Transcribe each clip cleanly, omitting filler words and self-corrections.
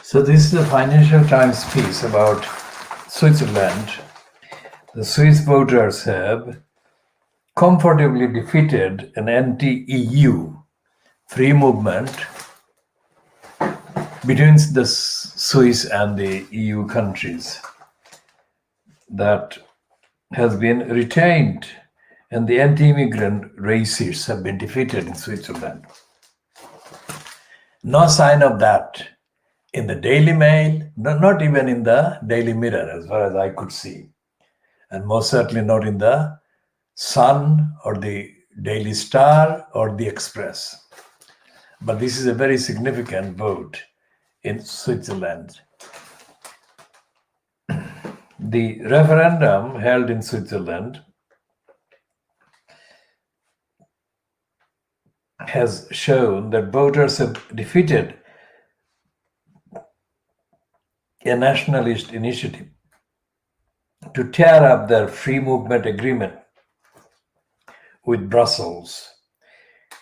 So this is a Financial Times piece about Switzerland. The Swiss voters have comfortably defeated an anti-EU free movement between the Swiss and the EU countries that has been retained, and the anti-immigrant racists have been defeated in Switzerland. No sign of that in the Daily Mail, not even in the Daily Mirror, as far as I could see, and most certainly not in the Sun or the Daily Star or the Express. But this is a very significant vote in Switzerland. The referendum held in Switzerland has shown that voters have defeated a nationalist initiative to tear up their free movement agreement with Brussels,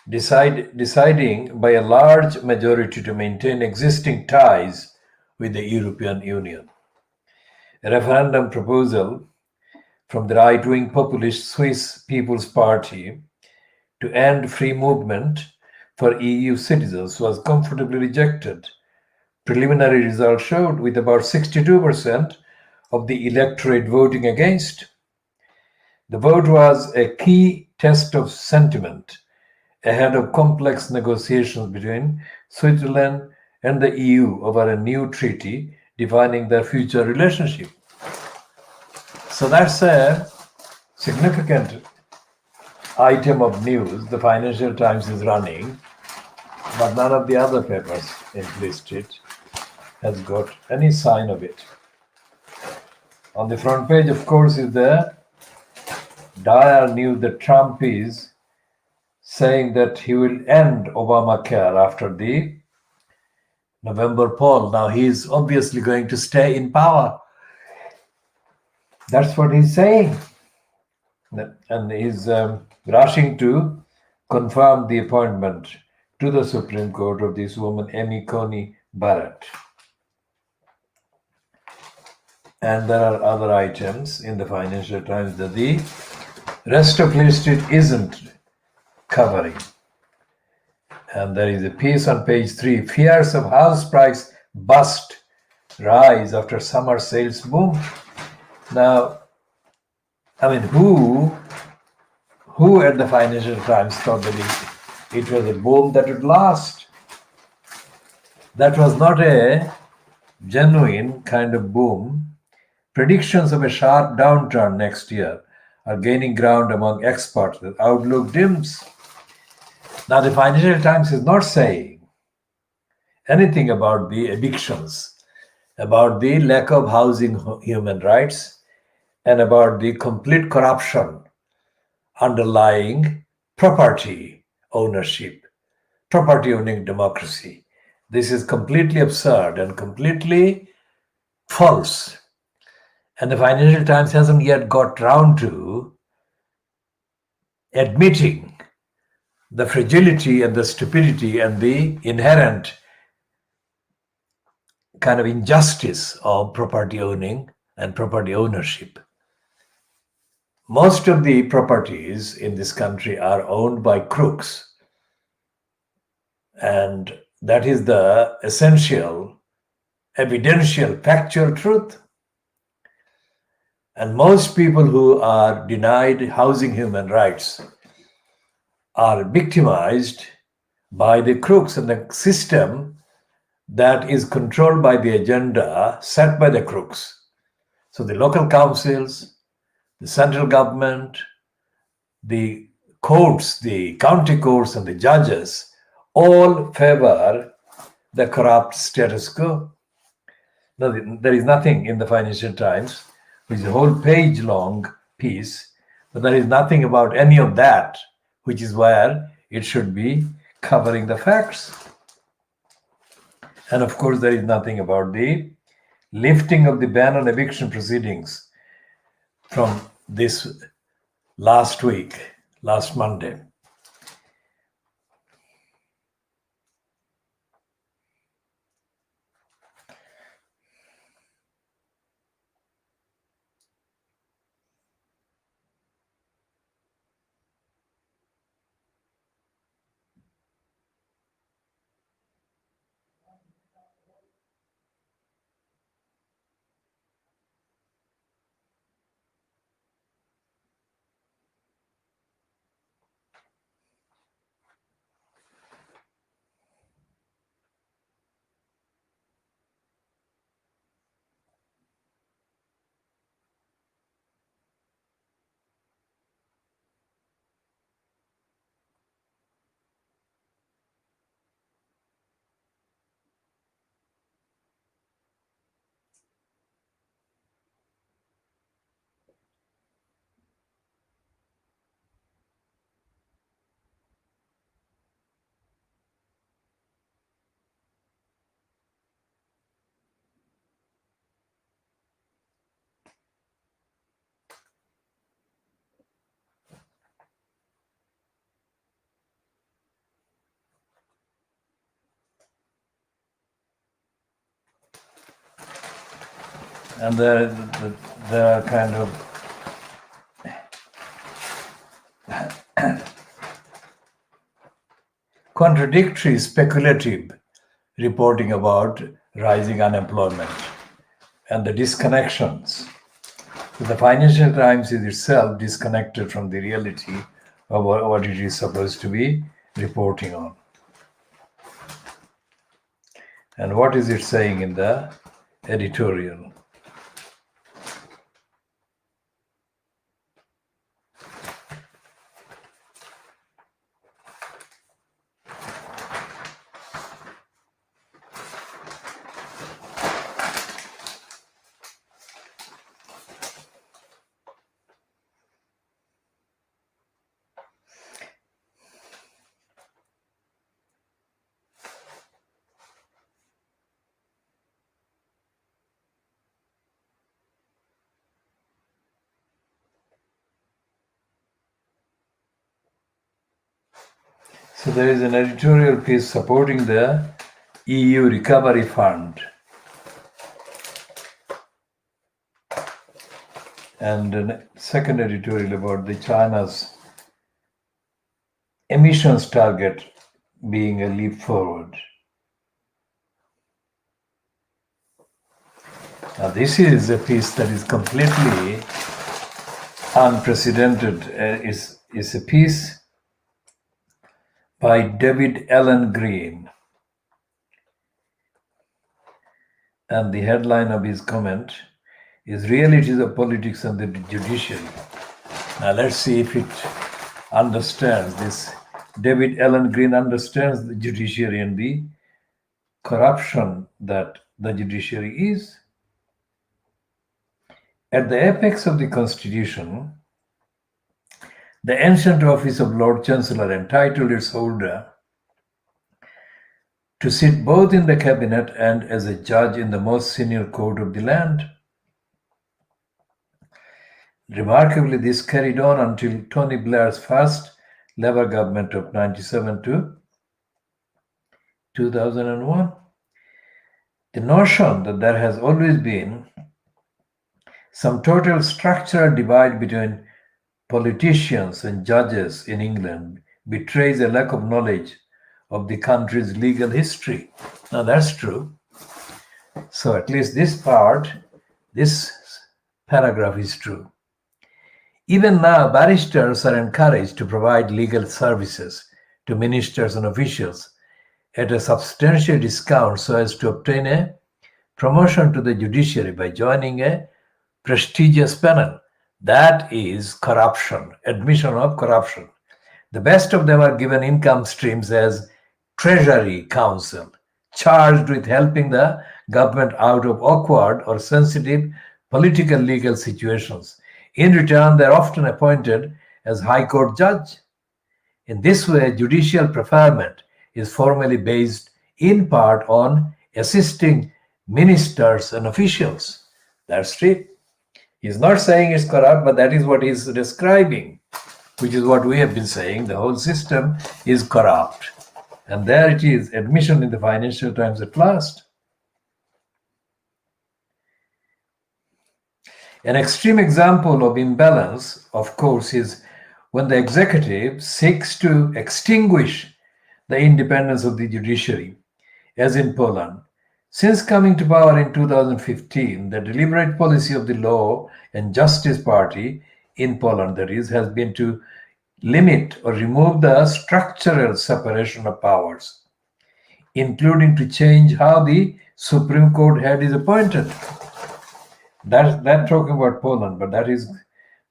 deciding by a large majority to maintain existing ties with the European Union. A referendum proposal from the right-wing populist Swiss People's Party to end free movement for EU citizens was comfortably rejected. Preliminary results showed with about 62% of the electorate voting against. The vote was a key test of sentiment ahead of complex negotiations between Switzerland and the EU over a new treaty defining their future relationship. So that's a significant item of news the Financial Times is running, but none of the other papers listed has got any sign of it. On the front page, of course, is the dire news that Trump is saying that he will end Obamacare after the November poll. Now, he is obviously going to stay in power. That's what he's saying. And he's rushing to confirm the appointment to the Supreme Court of this woman, Amy Coney Barrett. And there are other items in the Financial Times that the rest of listed isn't covering. And there is a piece on page 3, fears of house price bust rise after summer sales boom. Now, I mean, who at the Financial Times thought that it was a boom that would last? That was not a genuine kind of boom. Predictions of a sharp downturn next year are gaining ground among experts. The outlook dims. Now, the Financial Times is not saying anything about the evictions, about the lack of housing human rights, and about the complete corruption underlying property ownership, property owning democracy. This is completely absurd and completely false. And the Financial Times hasn't yet got round to admitting the fragility and the stupidity and the inherent kind of injustice of property owning and property ownership. Most of the properties in this country are owned by crooks. And that is the essential, evidential, factual truth. And most people who are denied housing human rights are victimized by the crooks and the system that is controlled by the agenda set by the crooks. So the local councils, the central government, the courts, the county courts, and the judges all favor the corrupt status quo. Now, there is nothing in the Financial Times, which is a whole page-long piece, but there is nothing about any of that, which is where it should be covering the facts. And of course, there is nothing about the lifting of the ban on eviction proceedings from this last Monday. And there are kind of contradictory, speculative reporting about rising unemployment and the disconnections. So the Financial Times is itself disconnected from the reality of what it is supposed to be reporting on. And what is it saying in the editorial? So there is an editorial piece supporting the EU Recovery Fund. And a second editorial about the China's emissions target being a leap forward. Now this is a piece that is completely unprecedented. It's a piece by David Allen Green. And the headline of his comment is Realities of Politics and the Judiciary. Now let's see if it understands this. David Allen Green understands the judiciary and the corruption that the judiciary is. At the apex of the Constitution, the ancient office of Lord Chancellor entitled its holder to sit both in the cabinet and as a judge in the most senior court of the land. Remarkably, this carried on until Tony Blair's first Labour government of 1997 to 2001. The notion that there has always been some total structural divide between politicians and judges in England betrays a lack of knowledge of the country's legal history. Now that's true. So at least this paragraph is true. Even now, barristers are encouraged to provide legal services to ministers and officials at a substantial discount so as to obtain a promotion to the judiciary by joining a prestigious panel. That is corruption, admission of corruption. The best of them are given income streams as Treasury Counsel, charged with helping the government out of awkward or sensitive political legal situations. In return, they are often appointed as High Court judge. In this way, judicial preferment is formally based in part on assisting ministers and officials. That's true. He's not saying it's corrupt, but that is what he's describing, which is what we have been saying. The whole system is corrupt. And there it is, admission in the Financial Times at last. An extreme example of imbalance, of course, is when the executive seeks to extinguish the independence of the judiciary, as in Poland. Since coming to power in 2015, the deliberate policy of the Law and Justice Party in Poland, that is, has been to limit or remove the structural separation of powers, including to change how the Supreme Court head is appointed. That's talking about Poland, but that is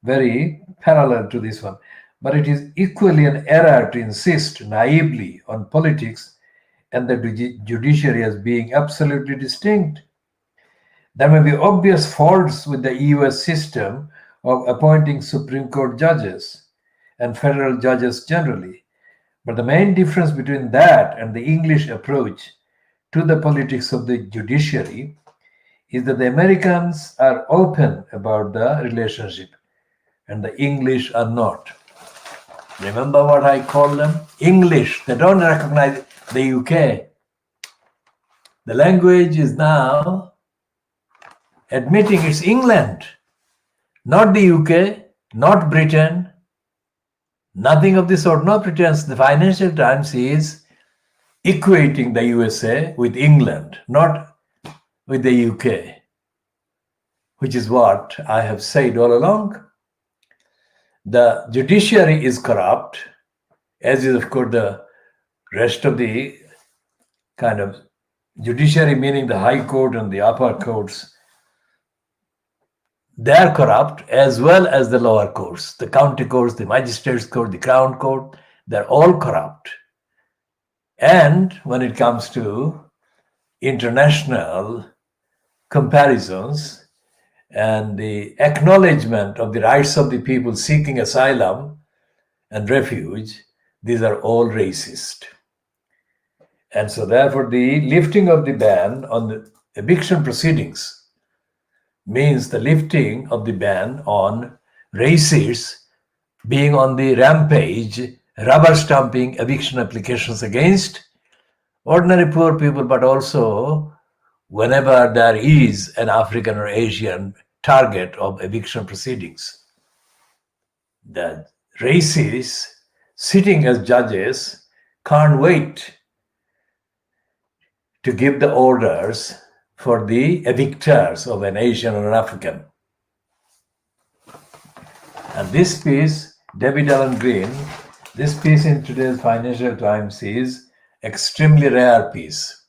very parallel to this one. But it is equally an error to insist naively on politics and the judiciary as being absolutely distinct. There may be obvious faults with the US system of appointing Supreme Court judges and federal judges generally. But the main difference between that and the English approach to the politics of the judiciary is that the Americans are open about the relationship and the English are not. Remember what I call them? English. They don't recognize the UK. The language is now admitting it's England, not the UK, not Britain, nothing of the sort, no pretense. The Financial Times is equating the USA with England, not with the UK, which is what I have said all along. The judiciary is corrupt, as is, of course, the rest of the kind of judiciary, meaning the High Court and the upper courts. They are corrupt, as well as the lower courts, the county courts, the magistrates court, the crown court. They're all corrupt. And when it comes to international comparisons and the acknowledgement of the rights of the people seeking asylum and refuge, these are all racist. And so therefore the lifting of the ban on the eviction proceedings means the lifting of the ban on racists being on the rampage, rubber stamping eviction applications against ordinary poor people, but also whenever there is an African or Asian target of eviction proceedings. The racists sitting as judges can't wait to give the orders for the evictors of an Asian or an African. And this piece, David Allen Green, this piece in today's Financial Times is extremely rare piece.